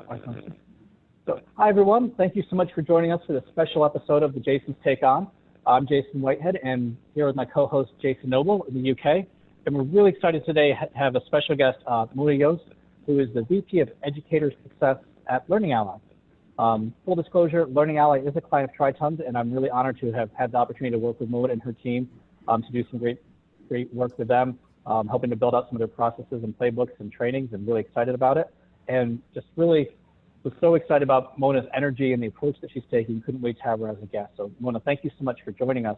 Awesome. So, hi everyone. Thank you so much for joining us for this special episode of the Jason's Take On. I'm Jason Whitehead, and here with my co-host Jason Noble in the UK. And we're really excited today to have a special guest, Mona Yoast, who is the VP of Educator Success at Learning Ally. Full disclosure, Learning Ally is a client of Tritons, and I'm really honored to have had the opportunity to work with Mona and her team to do some great work with them, helping to build out some of their processes and playbooks and trainings, and really excited about it. And just really was so excited about Mona's energy and the approach that she's taking. Couldn't wait to have her as a guest. So Mona, thank you so much for joining us.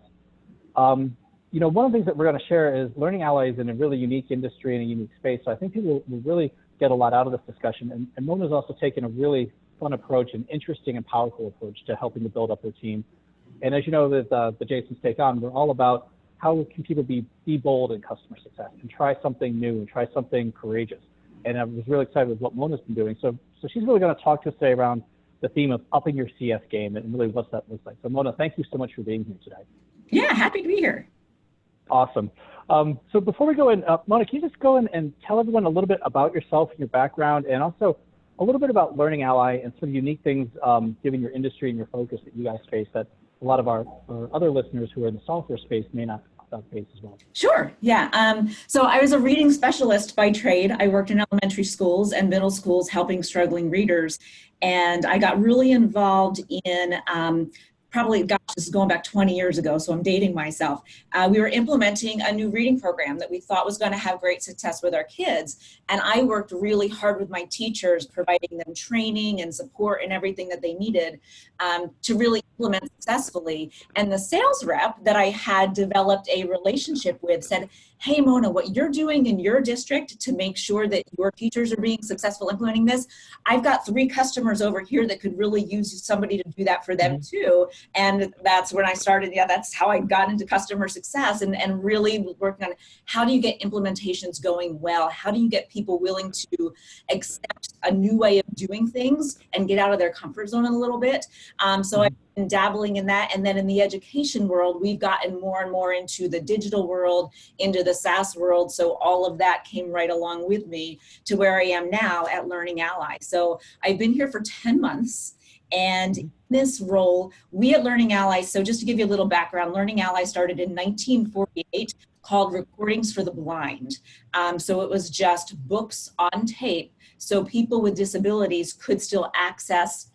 You know, one of the things that we're going to share is Learning Ally is in a really unique industry and a unique space. So I think people will really get a lot out of this discussion. And Mona's also taken a really fun approach, an interesting and powerful approach to helping to build up her team. And as you know, with the Jason's Take On, we're all about how can people be bold in customer success and try something new and try something courageous. And I was really excited with what Mona's been doing. So she's really going to talk to us today around the theme of upping your CS game and really what that looks like. So Mona, thank you so much for being here today. Yeah, happy to be here. Awesome. So before we go in, Mona, can you just go in and tell everyone a little bit about yourself and your background, and also a little bit about Learning Ally and some unique things, given your industry and your focus that you guys face that a lot of our other listeners who are in the software space may not face as well. Sure, yeah. So I was a reading specialist by trade. I worked in elementary schools and middle schools helping struggling readers. And I got really involved in probably, gosh, this is going back 20 years ago, so I'm dating myself. We were implementing a new reading program that we thought was going to have great success with our kids. And I worked really hard with my teachers, providing them training and support and everything that they needed to really implement successfully. And the sales rep that I had developed a relationship with said, hey, Mona, what you're doing in your district to make sure that your teachers are being successful implementing this, I've got 3 customers over here that could really use somebody to do that for them too. And that's when I started, that's how I got into customer success and really working on how do you get implementations going well? How do you get people willing to accept a new way of doing things and get out of their comfort zone a little bit? So I've been dabbling in that. And then in the education world, we've gotten more and more into the digital world, into the SaaS world. So all of that came right along with me to where I am now at Learning Ally. So I've been here for 10 months. And in this role, we at Learning Ally, so just to give you a little background, Learning Ally started in 1948 called Recordings for the Blind. So it was just books on tape. So people with disabilities could still access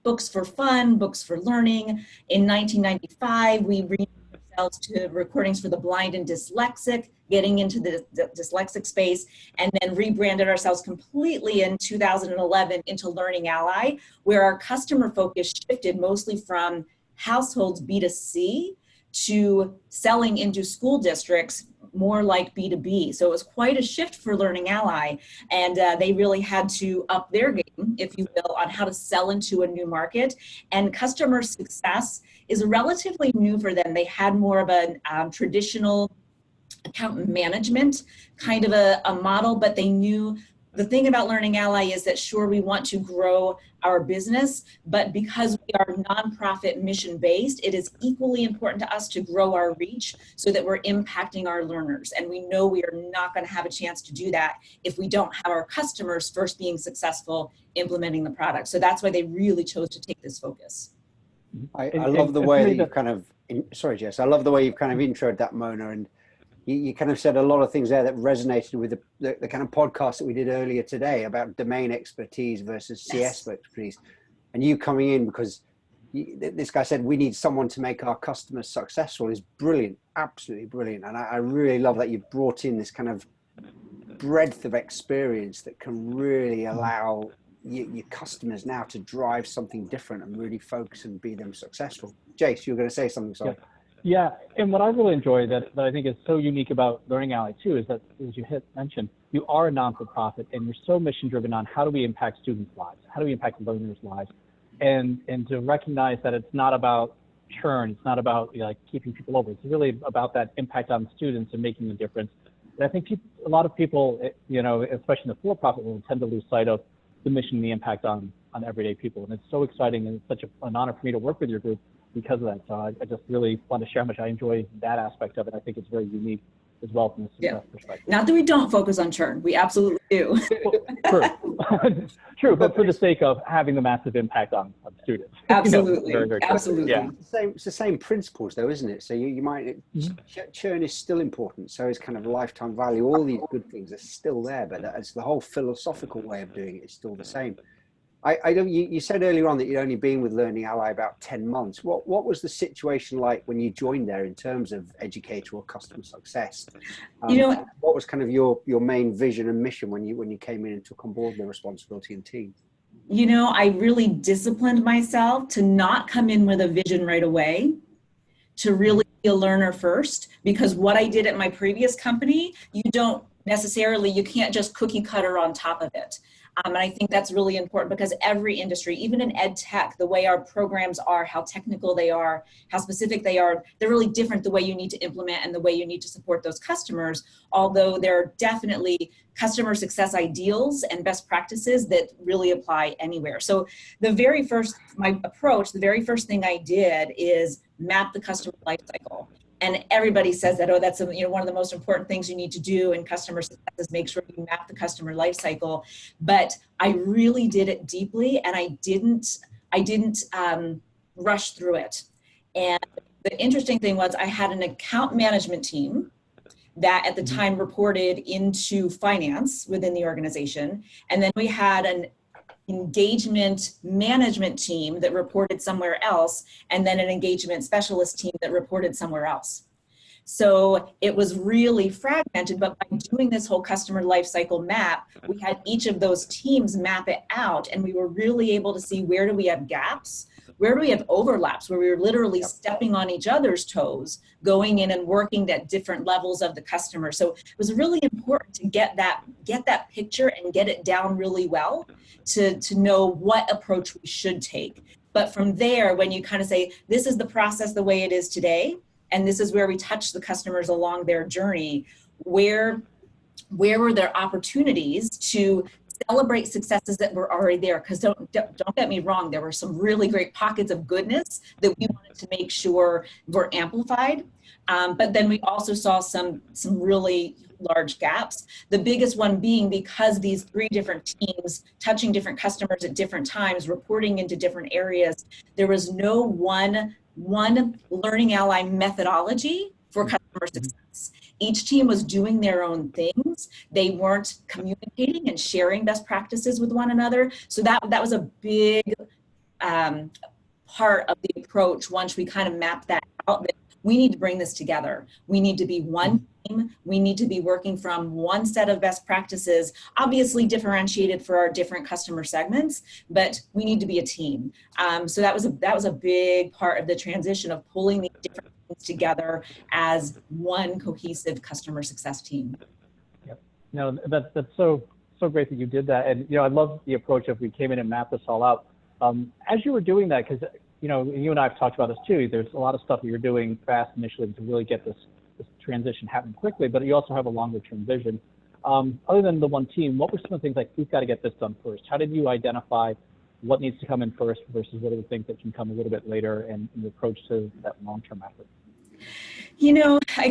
books for fun, books for learning. In 1995, we renamed ourselves to Recordings for the Blind and Dyslexic, getting into the dyslexic space, and then rebranded ourselves completely in 2011 into Learning Ally, where our customer focus shifted mostly from households B2C to selling into school districts more like B2B. So it was quite a shift for Learning Ally, and they really had to up their game, if you will, on how to sell into a new market. And customer success is relatively new for them. They had more of a traditional account management kind of a model, but they knew the thing about Learning Ally is that sure, we want to grow our business, but because we are nonprofit mission based, it is equally important to us to grow our reach so that we're impacting our learners. And we know we are not going to have a chance to do that if we don't have our customers first being successful implementing the product. So that's why they really chose to take this focus. I love the way that you've kind of, sorry, Jess, I love the way you've kind of introed that, Mona, and you kind of said a lot of things there that resonated with the kind of podcast that we did earlier today about domain expertise versus CS expertise. And you coming in because this guy said, we need someone to make our customers successful is brilliant, absolutely brilliant. And I really love that you've brought in this kind of breadth of experience that can really allow your customers now to drive something different and really focus and be them successful. Jace, you were going to say something, sorry. Yeah, and what I really enjoy that I think is so unique about Learning Ally too is that, as you mentioned, you are a non-for-profit and you're so mission-driven on how do we impact students' lives, how do we impact learners' lives, and to recognize that it's not about churn, it's not about keeping people over, it's really about that impact on students and making a difference. And I think a lot of people, especially in the for-profit world, tend to lose sight of the mission and the impact on everyday people, and it's so exciting and it's such an honor for me to work with your group because of that. So I just really want to share how much I enjoy that aspect of it. I think it's very unique as well from a success perspective. Not that we don't focus on churn. We absolutely do. True. True, but for the sake of having the massive impact on students. Absolutely, very, very absolutely. Yeah. It's the same principles though, isn't it? So you might, churn is still important. So is kind of lifetime value. All these good things are still there, but it's the whole philosophical way of doing it is still the same. I don't. You said earlier on that you'd only been with Learning Ally about 10 months. What was the situation like when you joined there in terms of educator or customer success? What was kind of your main vision and mission when you came in and took on board the responsibility and team? I really disciplined myself to not come in with a vision right away, to really be a learner first, because what I did at my previous company, you can't just cookie cutter on top of it. And I think that's really important because every industry, even in ed tech, the way our programs are, how technical they are, how specific they are, they're really different the way you need to implement and the way you need to support those customers. Although there are definitely customer success ideals and best practices that really apply anywhere. So my approach, the very first thing I did is map the customer life cycle. And everybody says that, that's one of the most important things you need to do in customer success is make sure you map the customer life cycle. But I really did it deeply, and I didn't rush through it. And the interesting thing was I had an account management team that at the time reported into finance within the organization. And then we had an engagement management team that reported somewhere else, and then an engagement specialist team that reported somewhere else. So it was really fragmented, but by doing this whole customer lifecycle map, we had each of those teams map it out, and we were really able to see where do we have gaps, where do we have overlaps, where we were literally stepping on each other's toes, going in and working at different levels of the customer. So it was really important to get that picture and get it down really well to know what approach we should take. But from there, when you kind of say, this is the process the way it is today, and this is where we touch the customers along their journey, where were there opportunities to celebrate successes that were already there? Because don't get me wrong, there were some really great pockets of goodness that we wanted to make sure were amplified. But then we also saw some really large gaps. The biggest one being because these 3 different teams touching different customers at different times, reporting into different areas, there was no one Learning Ally methodology for customer success. Each team was doing their own things. They weren't communicating and sharing best practices with one another. So that was a big part of the approach once we kind of mapped that out. That we need to bring this together. We need to be one team. We need to be working from one set of best practices, obviously differentiated for our different customer segments, but we need to be a team. So that was a big part of the transition of pulling these different things together as one cohesive customer success team. Yep. No, that's so great that you did that. And, I love the approach of we came in and mapped this all out. As you were doing that, because you and I have talked about this too, there's a lot of stuff that you're doing fast initially to really get this transition happen quickly, but you also have a longer term vision. Other than the one team, what were some of the things like, we've got to get this done first? How did you identify what needs to come in first versus what are the things that can come a little bit later, and the approach to that long-term effort?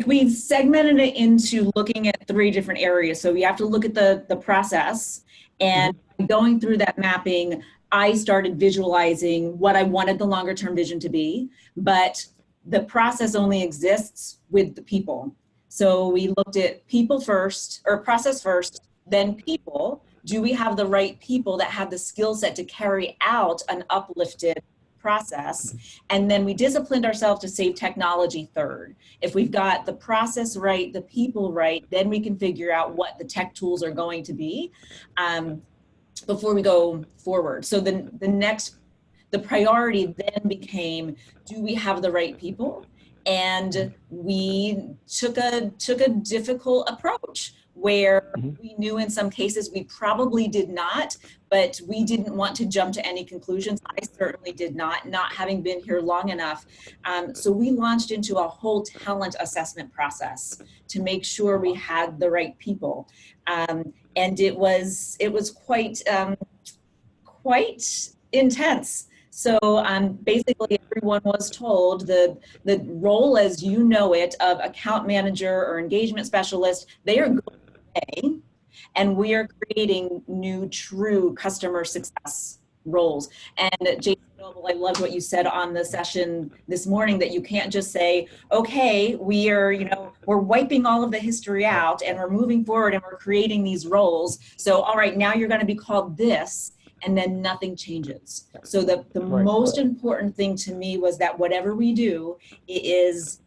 We've segmented it into looking at 3 different areas. So we have to look at the process, and going through that mapping, I started visualizing what I wanted the longer term vision to be, but the process only exists with the people. So we looked at people first, or process first, then people. Do we have the right people that have the skill set to carry out an uplifted process? And then we disciplined ourselves to save technology third. If we've got the process right, the people right, then we can figure out what the tech tools are going to be before we go forward. So the priority then became, do we have the right people? And we took a difficult approach where we knew in some cases we probably did not, but we didn't want to jump to any conclusions. I certainly did not having been here long enough. So we launched into a whole talent assessment process to make sure we had the right people. And it was quite intense. So basically everyone was told the role as you know it of account manager or engagement specialist, they are going away, And we are creating new, true customer success roles. And Jason Noble, I loved what you said on the session this morning, that you can't just say, okay, we are, we're wiping all of the history out and we're moving forward and we're creating these roles. So, all right, now you're going to be called this, and then nothing changes. So the most important thing to me was that whatever we do, it is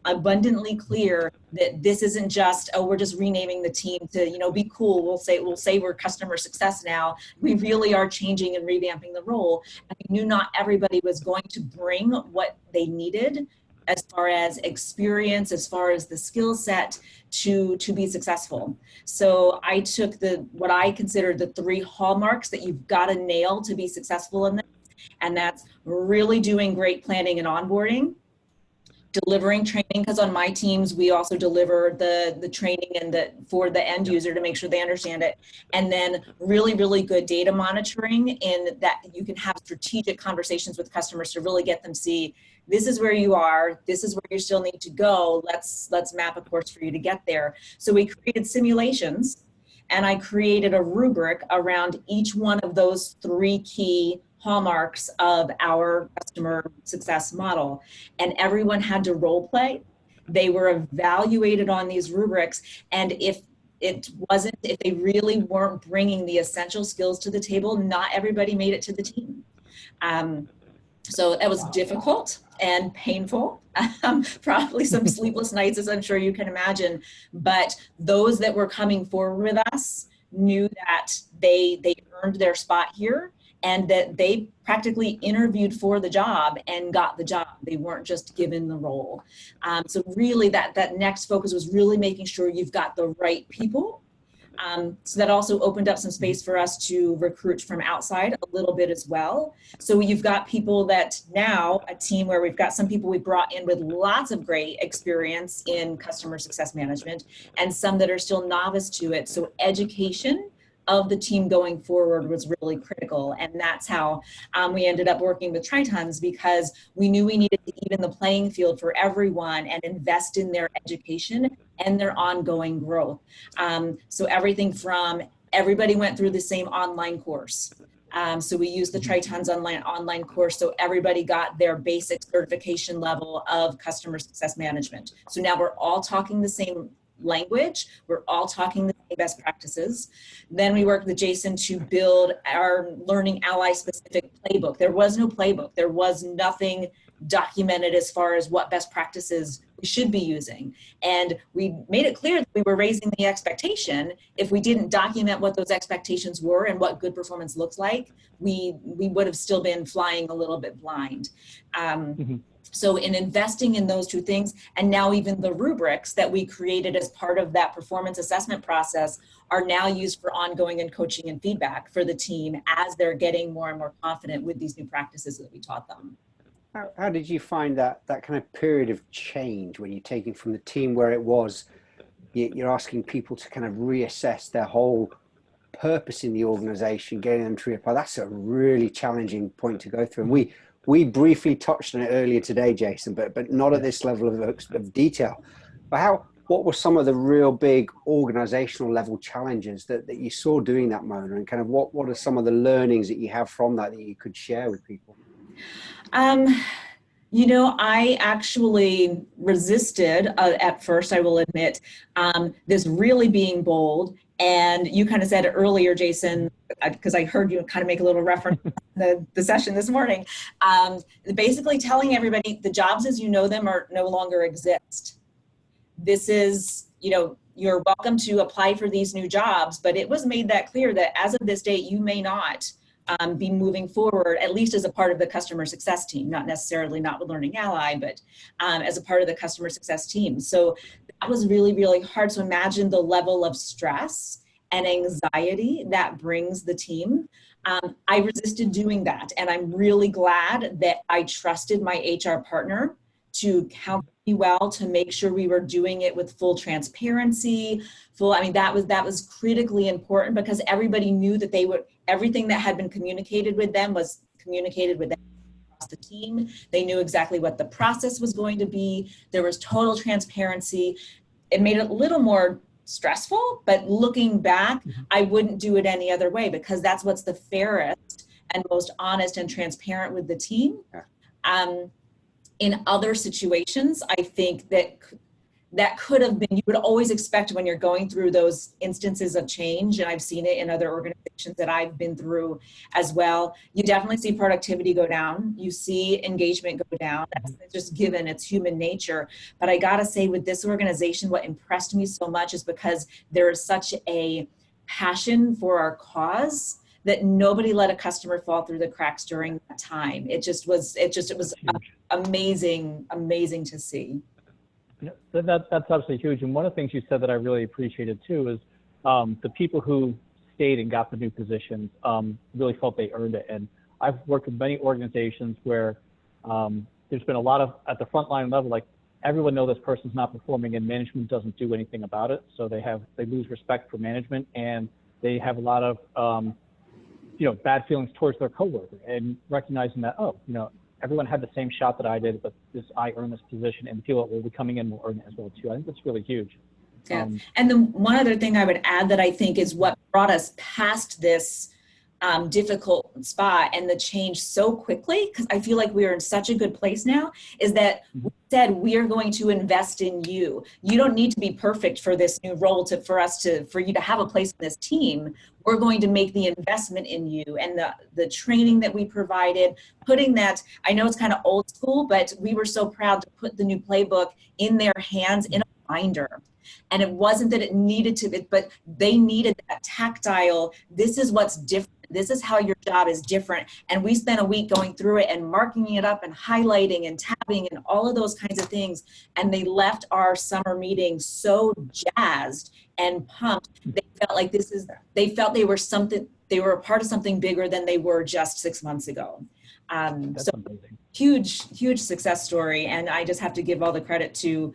abundantly clear that this isn't just, oh, we're just renaming the team to, be cool. We'll say we're customer success now. We really are changing and revamping the role. And we knew not everybody was going to bring what they needed as far as experience, as far as the skill set to be successful. So I took what I consider the 3 hallmarks that you've got to nail to be successful in this. And that's really doing great planning and onboarding, delivering training, because on my teams, we also deliver the training and for the end user to make sure they understand it. And then really, really good data monitoring, in that you can have strategic conversations with customers to really get them see, this is where you are, this is where you still need to go, let's map a course for you to get there. So we created simulations, and I created a rubric around each one of those 3 key hallmarks of our customer success model. And everyone had to role play. They were evaluated on these rubrics. And if they really weren't bringing the essential skills to the table, not everybody made it to the team. So that was difficult and painful, probably some sleepless nights, as I'm sure you can imagine. But those that were coming forward with us knew that they earned their spot here, and that they practically interviewed for the job and got the job. They weren't just given the role. So really that next focus was really making sure you've got the right people. So that also opened up some space for us to recruit from outside a little bit as well. So you've got people that now, a team where we've got some people we brought in with lots of great experience in customer success management, and some that are still novice to it. So education of the team going forward was really critical. And that's how we ended up working with Tritons, because we knew we needed to even the playing field for everyone and invest in their education and their ongoing growth. So everything from everybody went through the same online course. So we used the Tritons online course, so everybody got their basic certification level of customer success management. So now we're all talking the same language, we're all talking the same best practices. Then we worked with Jason to build our Learning Ally specific playbook. There was no playbook. There was nothing documented as far as what best practices we should be using. And we made it clear that we were raising the expectation. If we didn't document what those expectations were and what good performance looks like, we would have still been flying a little bit blind. So in investing in those 2 things, and now even the rubrics that we created as part of that performance assessment process are now used for ongoing and coaching and feedback for the team as they're getting more and more confident with these new practices that we taught them. How did you find that kind of period of change when you're taking from the team where it was, you're asking people to kind of reassess their whole purpose in the organization, getting them to reapply? That's a really challenging point to go through. And we briefly touched on it earlier today, Jason, but not at this level of detail. But what were some of the real big organizational level challenges that you saw doing that, Mona, and kind of what are some of the learnings that you have from that you could share with people? I actually resisted at first, I will admit, this really being bold. And you kind of said earlier, Jason, because I heard you kind of make a little reference to the session this morning, basically telling everybody the jobs as you know them are no longer exist. This is, you're welcome to apply for these new jobs, but it was made that clear that as of this date, you may not be moving forward, at least as a part of the customer success team, not necessarily not with Learning Ally, but as a part of the customer success team. So that was really, really hard. So imagine the level of stress and anxiety that brings the team. I resisted doing that. And I'm really glad that I trusted my HR partner to counsel me well, to make sure we were doing it with full transparency, that was critically important, because everybody knew that everything that had been communicated with them was communicated with them across the team. They knew exactly what the process was going to be. There was total transparency. It made it a little more stressful, but looking back, I wouldn't do it any other way, because that's what's the fairest and most honest and transparent with the team. In other situations, I think that could have been, you would always expect when you're going through those instances of change, and I've seen it in other organizations that I've been through as well, you definitely see productivity go down, you see engagement go down. That's just given, it's human nature. But I gotta say, with this organization, what impressed me so much is because there is such a passion for our cause that nobody let a customer fall through the cracks during that time. It was amazing to see. That's absolutely huge. And one of the things you said that I really appreciated too is the people who stayed and got the new positions really felt they earned it. And I've worked with many organizations where there's been a lot of, at the frontline level, like everyone knows this person's not performing and management doesn't do anything about it. So they lose respect for management, and they have a lot of bad feelings towards their coworker, and recognizing that, everyone had the same shot that I did, but I earned this position, and the people that will be coming in will earn it as well too. I think that's really huge. Yeah. And the one other thing I would add that I think is what brought us past this difficult spot and the change so quickly, because I feel like we are in such a good place now, is that we said we are going to invest in you. You don't need to be perfect for this new role for you to have a place in this team. We're going to make the investment in you, and the training that we provided, putting that, I know it's kind of old school, but we were so proud to put the new playbook in their hands in a binder. And it wasn't that it needed to, but they needed that tactile, this is what's different. This is how your job is different. And we spent a week going through it and marking it up and highlighting and tabbing and all of those kinds of things. And they left our summer meeting so jazzed and pumped. They felt like they felt they were a part of something bigger than they were just 6 months ago. So amazing. Huge success story. And I just have to give all the credit to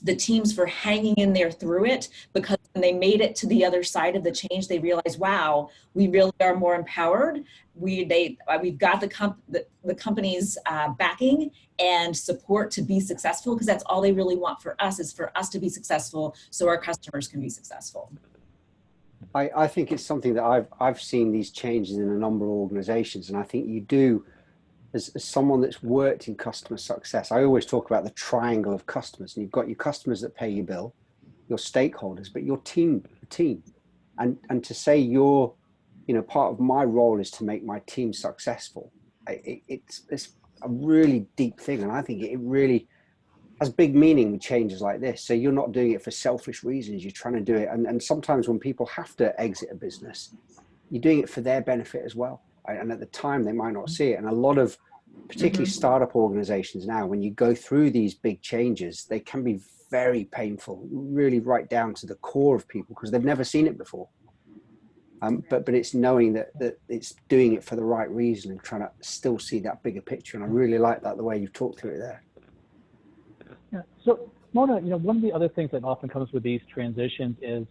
the teams for hanging in there through it, because when they made it to the other side of the change, they realized, wow, we really are more empowered. We've got the company's backing and support to be successful, because that's all they really want for us, is for us to be successful so our customers can be successful. I think it's something that I've seen these changes in a number of organizations, and I think you do, as someone that's worked in customer success, I always talk about the triangle of customers. And you've got your customers that pay your bill, your stakeholders, but your team. And to say part of my role is to make my team successful. It's a really deep thing. And I think it really has big meaning with changes like this. So you're not doing it for selfish reasons. You're trying to do it. And sometimes when people have to exit a business, you're doing it for their benefit as well. And at the time, they might not see it. And a lot of, particularly startup organizations now, when you go through these big changes, they can be very painful, really right down to the core of people, because they've never seen it before. But it's knowing that it's doing it for the right reason and trying to still see that bigger picture. And I really like that, the way you've talked through it there. Yeah. So Mona, one of the other things that often comes with these transitions is,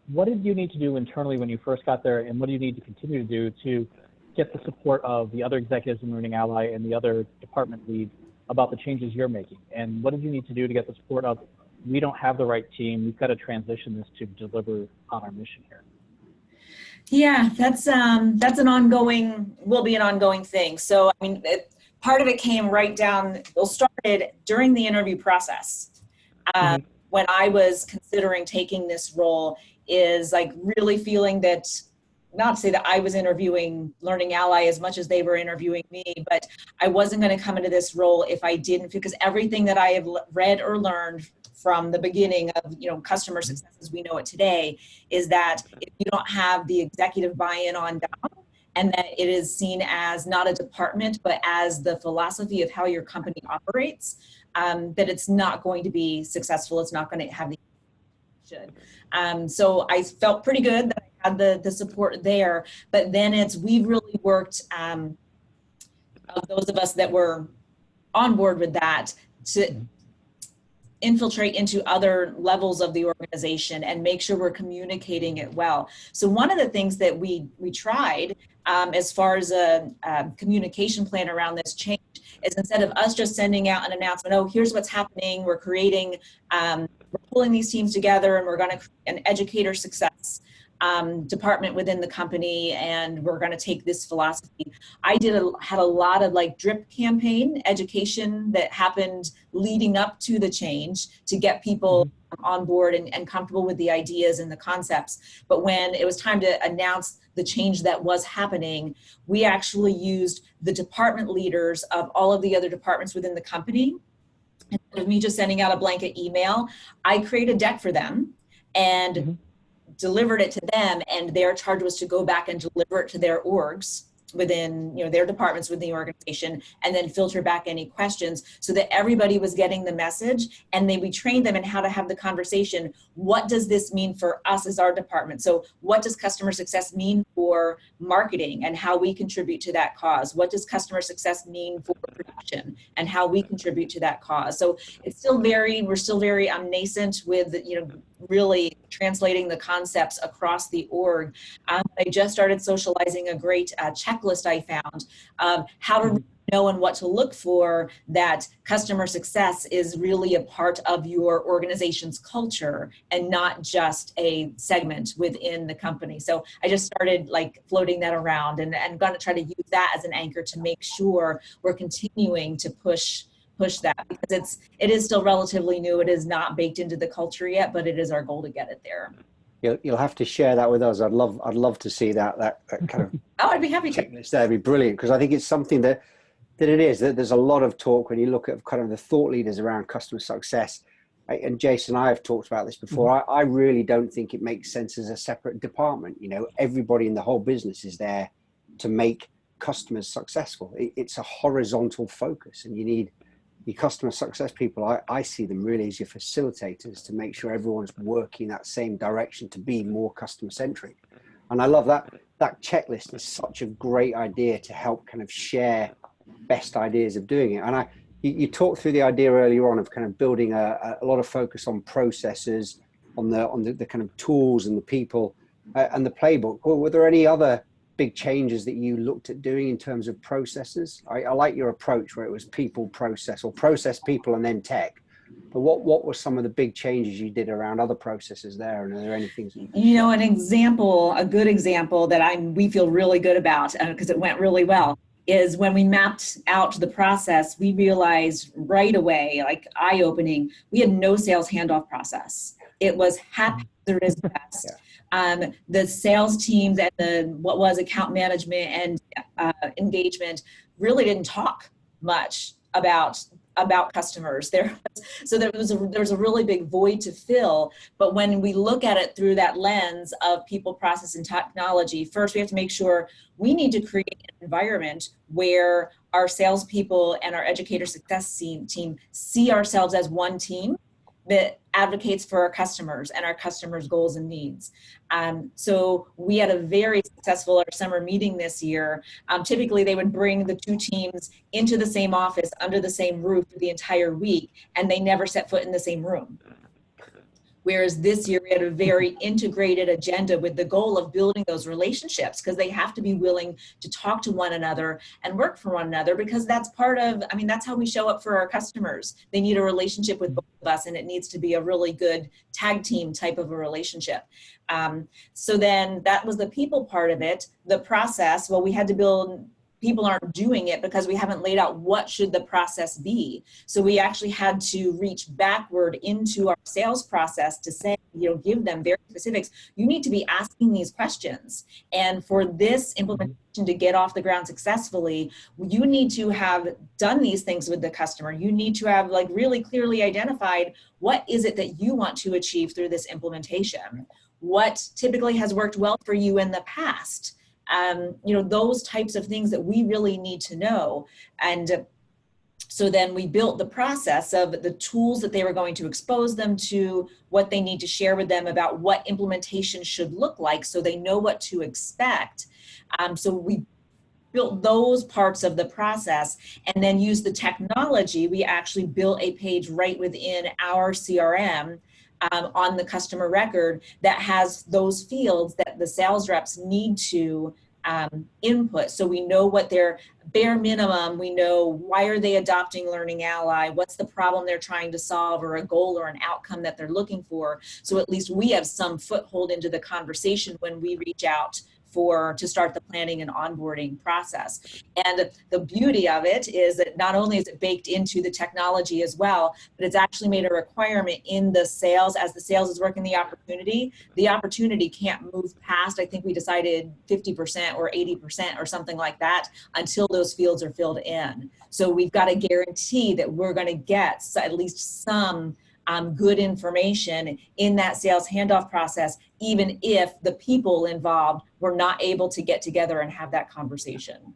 what did you need to do internally when you first got there, and what do you need to continue to do to get the support of the other executives in Learning Ally and the other department leads about the changes you're making? And what did you need to do to get the support of, we don't have the right team, we've got to transition this to deliver on our mission here? Yeah, that's an ongoing, will be an ongoing thing. So, I mean, part of it came started during the interview process. When I was considering taking this role, is like really feeling that, not to say that I was interviewing Learning Ally as much as they were interviewing me, but I wasn't going to come into this role if I didn't, because everything that I have read or learned from the beginning of, customer success as we know it today, is that if you don't have the executive buy-in on down, and that it is seen as not a department, but as the philosophy of how your company operates, that it's not going to be successful. It's not going to have the should. So I felt pretty good that I had the support there, but then we've really worked, those of us that were on board with that, to infiltrate into other levels of the organization and make sure we're communicating it well. So one of the things that we tried as far as a communication plan around this change is, instead of us just sending out an announcement, oh, here's what's happening, we're creating we're pulling these teams together and we're going to create an educator success department within the company, and we're going to take this philosophy. I had a lot of like drip campaign education that happened leading up to the change to get people on board and comfortable with the ideas and the concepts. But when it was time to announce the change that was happening, we actually used the department leaders of all of the other departments within the company. Instead of me just sending out a blanket email, I created a deck for them and delivered it to them, and their charge was to go back and deliver it to their orgs within, their departments within the organization, and then filter back any questions so that everybody was getting the message. And then we trained them in how to have the conversation. What does this mean for us as our department? So what does customer success mean for marketing and how we contribute to that cause? What does customer success mean for production and how we contribute to that cause? So it's still we're still very nascent with, really translating the concepts across the org. I just started socializing a great checklist I found of how to know and what to look for, that customer success is really a part of your organization's culture and not just a segment within the company. So I just started like floating that around and going to try to use that as an anchor to make sure we're continuing to push that, because it is still relatively new. It is not baked into the culture yet, but it is our goal to get it there. You'll have to share that with us. I'd love to see that kind of I'd be happy to. checklist. That'd be brilliant, because I think it's something that there's a lot of talk when you look at kind of the thought leaders around customer success. And Jason and I have talked about this before. I really don't think it makes sense as a separate department. Everybody in the whole business is there to make customers successful. It's a horizontal focus, and you need your customer success people. I see them really as your facilitators to make sure everyone's working that same direction to be more customer centric. And I love that checklist is such a great idea to help kind of share best ideas of doing it. And you talked through the idea earlier on of kind of building a lot of focus on processes, on the kind of tools and the people and the playbook. Were there any other big changes that you looked at doing in terms of processes? I like your approach where it was people, process, or process, people, and then tech. But what were some of the big changes you did around other processes there? And are there any things that a good example that we feel really good about because it went really well, is when we mapped out the process, we realized right away, like eye-opening, we had no sales handoff process. It was haphazard as best. The sales teams and what was account management and engagement really didn't talk much about customers. There was a really big void to fill. But when we look at it through that lens of people, process, and technology, first we have to make sure we need to create an environment where our salespeople and our educator success team see ourselves as one team that advocates for our customers and our customers' goals and needs. So we had a very successful summer meeting this year. Typically, they would bring the two teams into the same office under the same roof for the entire week, and they never set foot in the same room. Whereas this year we had a very integrated agenda with the goal of building those relationships, because they have to be willing to talk to one another and work for one another, because that's that's how we show up for our customers. They need a relationship with both of us, and it needs to be a really good tag team type of a relationship. So then that was the people part of it. The process, we had to build. People aren't doing it because we haven't laid out what should the process be. So we actually had to reach backward into our sales process to say, give them very specifics. You need to be asking these questions. And for this implementation to get off the ground successfully, you need to have done these things with the customer. You need to have really clearly identified what is it that you want to achieve through this implementation. What typically has worked well for you in the past. Those types of things that we really need to know. And so then we built the process of the tools that they were going to expose them to, what they need to share with them about what implementation should look like so they know what to expect. So we built those parts of the process, and then used the technology. We actually built a page right within our CRM on the customer record that has those fields that the sales reps need to input. So we know what their bare minimum, we know why are they adopting Learning Ally, what's the problem they're trying to solve, or a goal or an outcome that they're looking for. So at least we have some foothold into the conversation when we reach out to start the planning and onboarding process. And the beauty of it is that not only is it baked into the technology as well, but it's actually made a requirement in the sales. As the sales is working the opportunity can't move past, I think we decided 50% or 80% or something like that until those fields are filled in. So we've got to guarantee that we're going to get at least some good information in that sales handoff process, even if the people involved were not able to get together and have that conversation.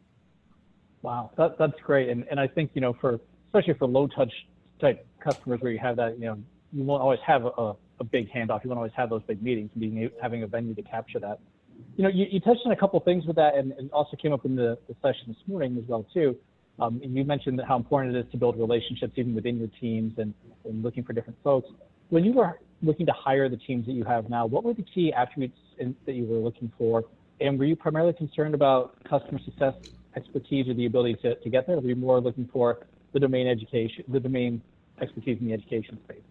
Wow, that's great. And I think, especially for low touch type customers where you have that, you won't always have a big handoff. You won't always have those big meetings, having a venue to capture that. You touched on a couple of things with that, and also came up in the session this morning as well too. And you mentioned how important it is to build relationships even within your teams and looking for different folks. When you were looking to hire the teams that you have now, what were the key attributes that you were looking for? And were you primarily concerned about customer success expertise or the ability to get there? Or were you more looking for the domain expertise in the education space?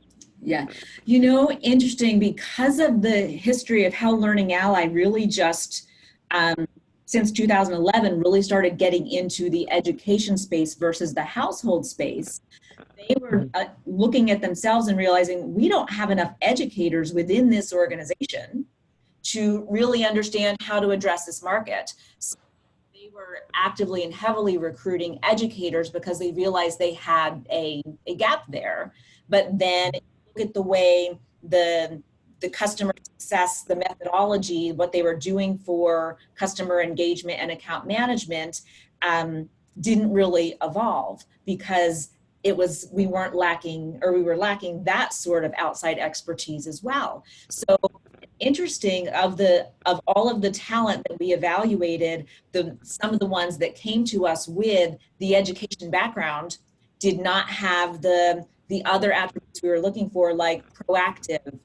Yeah, interesting, because of the history of how Learning Ally really just since 2011 really started getting into the education space versus the household space. They were looking at themselves and realizing we don't have enough educators within this organization to really understand how to address this market. So they were actively and heavily recruiting educators because they realized they had a gap there. But then look at the way the customer success, the methodology, what they were doing for customer engagement and account management didn't really evolve because we were lacking that sort of outside expertise as well. So interesting, of all of the talent that we evaluated, some of the ones that came to us with the education background did not have the other attributes we were looking for, like proactive,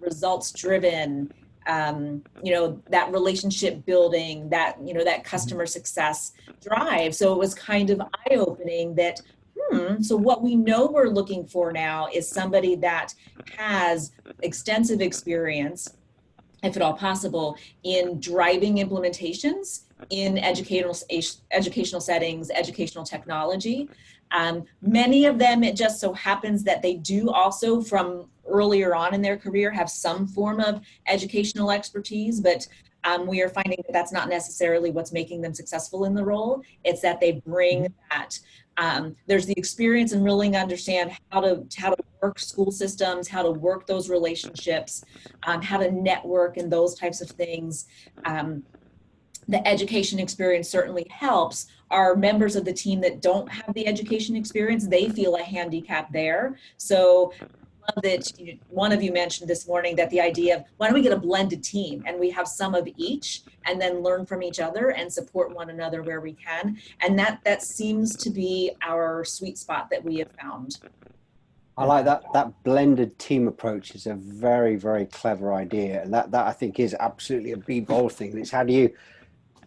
results driven, that relationship building, that customer success drive. So it was kind of eye-opening that, so what we know we're looking for now is somebody that has extensive experience, if at all possible, in driving implementations in educational settings, educational technology. Many of them, it just so happens that they do also, from earlier on in their career, have some form of educational expertise, but we are finding that that's not necessarily what's making them successful in the role. It's that they bring that. There's the experience in really understand how to work school systems, how to work those relationships, how to network and those types of things. The education experience certainly helps. Our members of the team that don't have the education experience, they feel a handicap there. So I love that one of you mentioned this morning that the idea of, why don't we get a blended team and we have some of each and then learn from each other and support one another where we can. And that seems to be our sweet spot that we have found. I like that blended team approach is a very, very clever idea. And that I think is absolutely a be bold thing.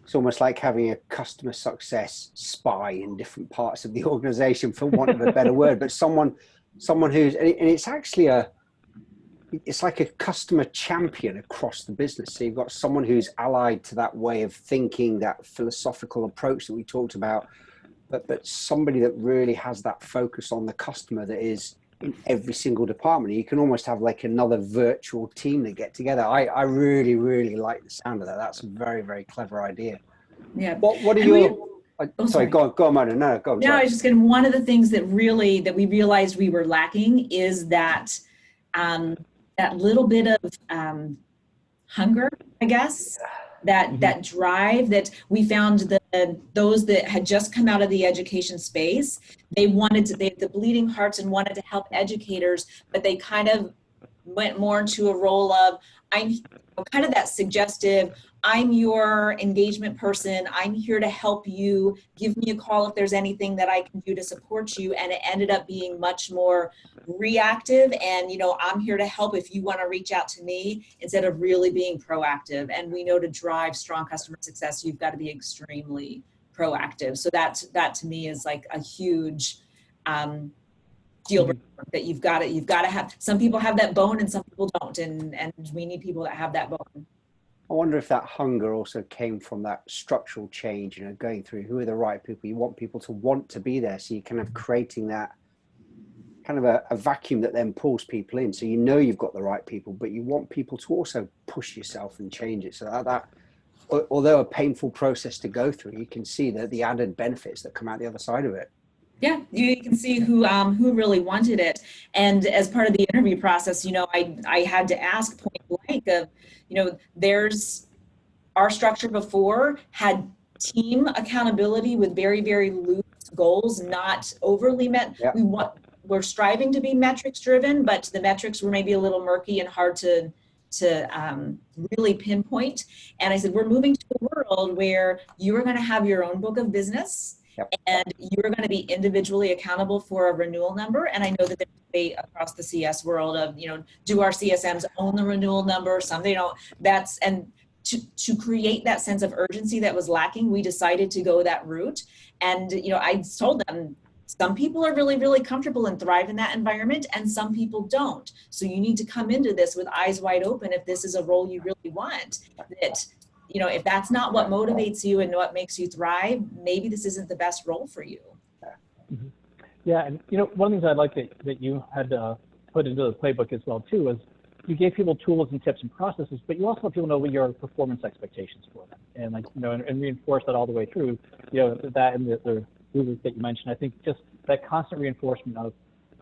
It's almost like having a customer success spy in different parts of the organization, for want of a better word, but someone who's, and it's actually it's like a customer champion across the business. So you've got someone who's allied to that way of thinking, that philosophical approach that we talked about, but somebody that really has that focus on the customer that is in every single department. You can almost have like another virtual team that get together. I really, really like the sound of that. That's a very, very clever idea. Yeah. What are your... Sorry, go on, Mona. No, go on. No, I was just going. One of the things that we realized we were lacking is that that little bit of hunger, I guess, that drive that we found those that had just come out of the education space. They had the bleeding hearts and wanted to help educators, but they kind of went more into a role of kind of that suggestive, I'm your engagement person. I'm here to help you. Give me a call if there's anything that I can do to support you. And it ended up being much more reactive. And, I'm here to help if you want to reach out to me, instead of really being proactive. And we know to drive strong customer success, you've got to be extremely proactive. So that to me is like a huge deal breaker, that you've got to have. Some people have that bone and some people don't. And we need people that have that bone. I wonder if that hunger also came from that structural change, going through who are the right people. You want people to want to be there. So you're kind of creating that kind of a vacuum that then pulls people in. So you've got the right people, but you want people to also push yourself and change it. So that although a painful process to go through, you can see the added benefits that come out the other side of it. Yeah, you can see who really wanted it. And as part of the interview process, I had to ask point blank of, there's our structure before had team accountability with very, very loose goals, not overly met. Yep. We're striving to be metrics driven, but the metrics were maybe a little murky and hard to really pinpoint. And I said, we're moving to a world where you are going to have your own book of business. Yep. And you're going to be individually accountable for a renewal number. And I know that there's a debate across the CS world of, do our CSMs own the renewal number? Some they don't. To create that sense of urgency that was lacking, we decided to go that route. And, I told them, some people are really, really comfortable and thrive in that environment, and some people don't. So you need to come into this with eyes wide open if this is a role you really want. That, if that's not what motivates you and what makes you thrive, maybe this isn't the best role for you. Mm-hmm. Yeah, and one of the things I like that you had put into the playbook as well too is you gave people tools and tips and processes, but you also let people know what your performance expectations for them, and and reinforce that all the way through. That and the rubric that you mentioned. I think just that constant reinforcement of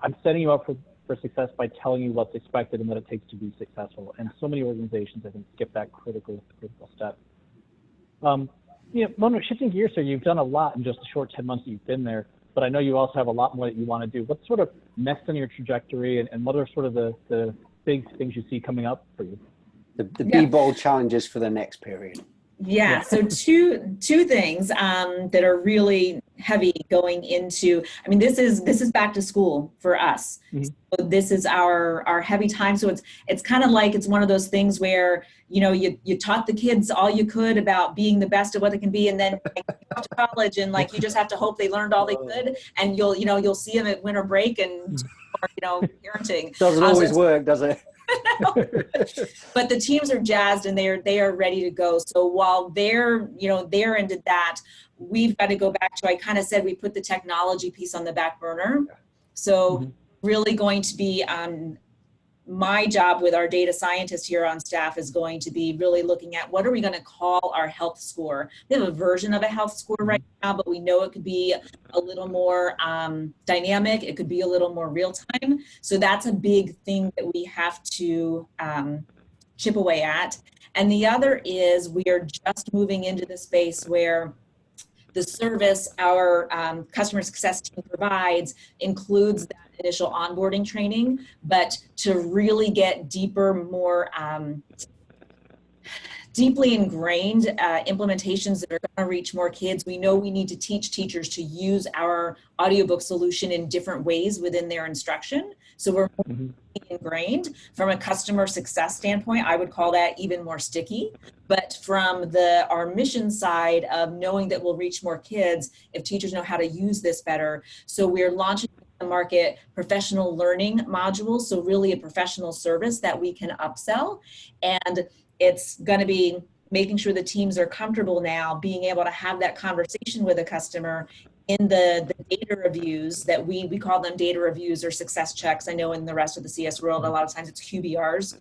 I'm setting you up for success by telling you what's expected and what it takes to be successful. And so many organizations, I think, skip that critical step. Mona, shifting gears here, you've done a lot in just the short 10 months that you've been there, but I know you also have a lot more that you want to do. What's sort of next on your trajectory, and what are sort of the big things you see coming up for you? The Be Bold challenges for the next period. Yeah, so two things that are really heavy going into, this is back to school for us. Mm-hmm. So this is our heavy time. So it's kind of like, it's one of those things where, you taught the kids all you could about being the best at what they can be. And then you go off to college and you just have to hope they learned all they could. And you'll see them at winter break and, parenting. Doesn't always work, does it? But the teams are jazzed and they are ready to go. So while they're into that, we've got to go back to, I kind of said we put the technology piece on the back burner. So really going to be my job with our data scientist here on staff is going to be really looking at what are we going to call our health score. We have a version of a health score right now, but we know it could be a little more dynamic. It could be a little more real time. So that's a big thing that we have to chip away at. And the other is we are just moving into the space where the service our customer success team provides includes that initial onboarding training, but to really get deeper, more deeply ingrained implementations that are going to reach more kids. We know we need to teach teachers to use our audiobook solution in different ways within their instruction. So we're more ingrained. From a customer success standpoint, I would call that even more sticky. But from our mission side of knowing that we'll reach more kids if teachers know how to use this better. So we're launching the market professional learning modules. So really a professional service that we can upsell. And it's going to be making sure the teams are comfortable now being able to have that conversation with a customer in the data reviews that we call them data reviews or success checks. I know in the rest of the CS world, a lot of times it's QBRs.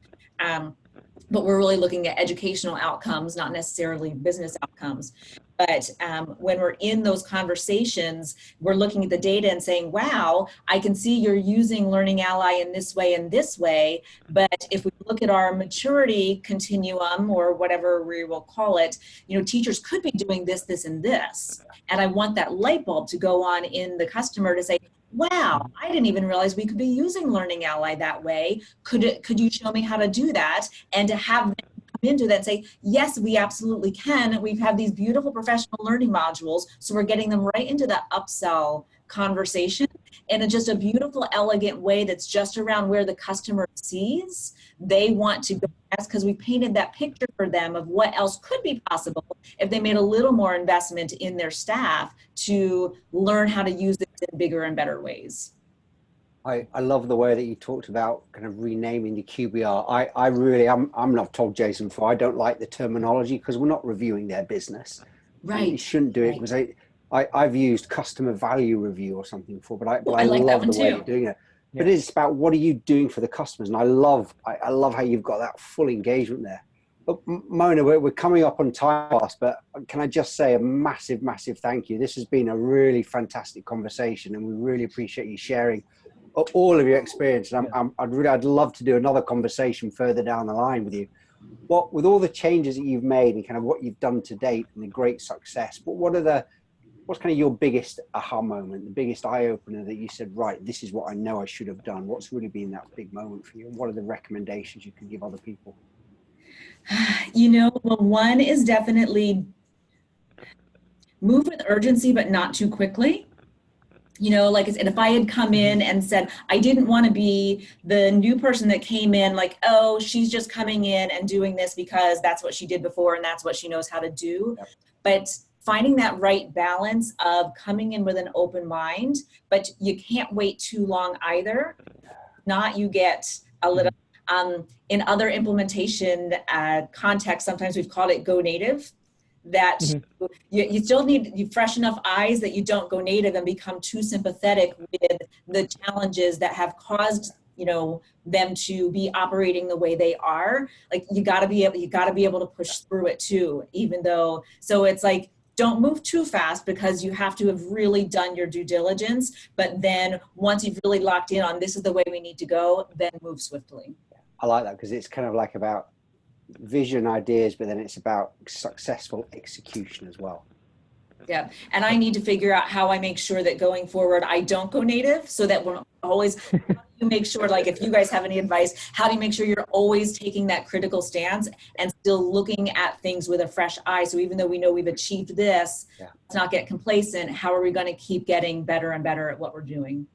But we're really looking at educational outcomes, not necessarily business outcomes. But when we're in those conversations, we're looking at the data and saying, wow, I can see you're using Learning Ally in this way and this way. But if we look at our maturity continuum or whatever we will call it, teachers could be doing this, this, and this. And I want that light bulb to go on in the customer to say, wow, I didn't even realize we could be using Learning Ally that way. Could you show me how to do that? And to have them come into that and say, yes, we absolutely can. We've had these beautiful professional learning modules. So we're getting them right into that upsell conversation in just a beautiful, elegant way that's just around where the customer sees they want to go. That's because we painted that picture for them of what else could be possible if they made a little more investment in their staff to learn how to use it in bigger and better ways. I love the way that you talked about kind of renaming the QBR. I really, I'm not told Jason for, I don't like the terminology because we're not reviewing their business. Right. You shouldn't do it because I've used customer value review or something before, but I like love the way too. you're doing it. Yeah. But it's about what are you doing for the customers? And I love how you've got that full engagement there. But Mona, we're coming up on time fast, but can I just say a massive, massive thank you. This has been a really fantastic conversation and we really appreciate you sharing all of your experience. And I'd love to do another conversation further down the line with you. With all the changes that you've made and kind of what you've done to date and the great success, but what's kind of your biggest aha moment, the biggest eye opener that you said, right, this is what I know I should have done? What's really been that big moment for you? And what are the recommendations you can give other people? Well, one is definitely move with urgency, but not too quickly. Like I said, if I had come in and said, I didn't want to be the new person that came in like, oh, she's just coming in and doing this because that's what she did before and that's what she knows how to do. Yep. But finding that right balance of coming in with an open mind, but you can't wait too long either. Not you get a little, in other implementation contexts, sometimes we've called it go native. That you still need fresh enough eyes that you don't go native and become too sympathetic with the challenges that have caused them to be operating the way they are. Like you got to be able to push through it too, even though. So it's like, don't move too fast because you have to have really done your due diligence. But then once you've really locked in on this is the way we need to go, then move swiftly. I like that because it's kind of like about vision, ideas, but then it's about successful execution as well. Yeah, and I need to figure out how I make sure that going forward I don't go native, so that we're always make sure, like if you guys have any advice, how do you make sure you're always taking that critical stance and still looking at things with a fresh eye? So even though we know we've achieved this, let's not get complacent. How are we going to keep getting better and better at what we're doing?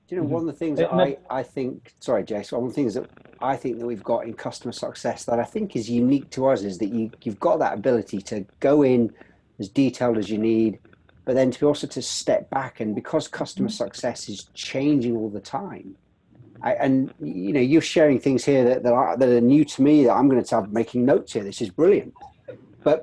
Do you know, one of the things that I think, sorry, Jason, one of the things that I think that we've got in customer success that I think is unique to us is that you've got that ability to go in as detailed as you need, but then to also to step back. And because customer success is changing all the time, you're sharing things here that are new to me that I'm going to start making notes here. This is brilliant. But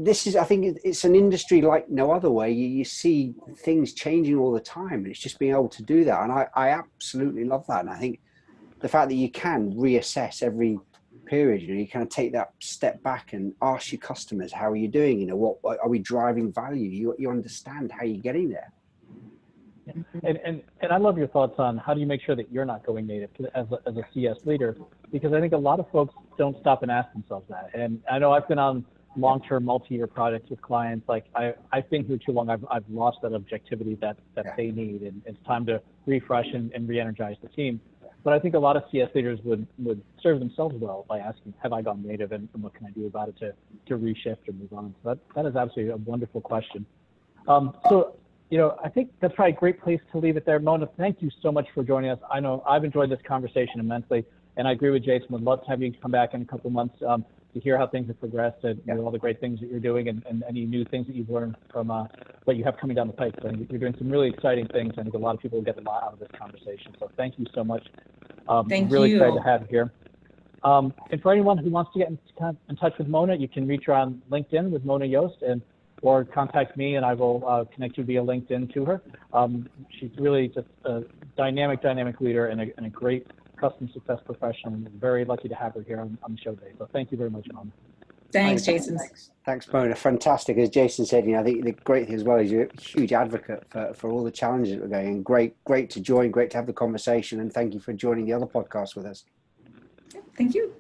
this is, I think it's an industry like no other way. You see things changing all the time, and it's just being able to do that. And I absolutely love that. And I think the fact that you can reassess every period, you kind of take that step back and ask your customers, how are you doing? What are we driving value? You understand how you're getting there. And I love your thoughts on how do you make sure that you're not going native as a CS leader, because I think a lot of folks don't stop and ask themselves that. And I know I've been on long-term multi-year projects with clients. Like I've been here too long. I've lost that objectivity that they need, and it's time to refresh and re-energize the team. But I think a lot of CS leaders would serve themselves well by asking, have I gone native, and what can I do about it to reshift or move on? So that is absolutely a wonderful question. I think that's probably a great place to leave it there. Mona, thank you so much for joining us. I know I've enjoyed this conversation immensely, and I agree with Jason. Would love to have you come back in a couple of months to hear how things have progressed and all the great things that you're doing and any new things that you've learned from what you have coming down the pipe. So you're doing some really exciting things. I think a lot of people will get a lot out of this conversation. So thank you so much. Thank really you. excited to have you here. And for anyone who wants to get in touch with Mona, you can reach her on LinkedIn with Mona Yoast, or contact me and I will connect you via LinkedIn to her. She's really just a dynamic leader and a great customer success professional. I'm very lucky to have her here on the show today. So thank you very much, Mona. Thanks, Jason. Thanks, Mona. Fantastic. As Jason said, I think the great thing as well is you're a huge advocate for all the challenges that we're going. And great to join, great to have the conversation, and thank you for joining the other podcast with us. Thank you.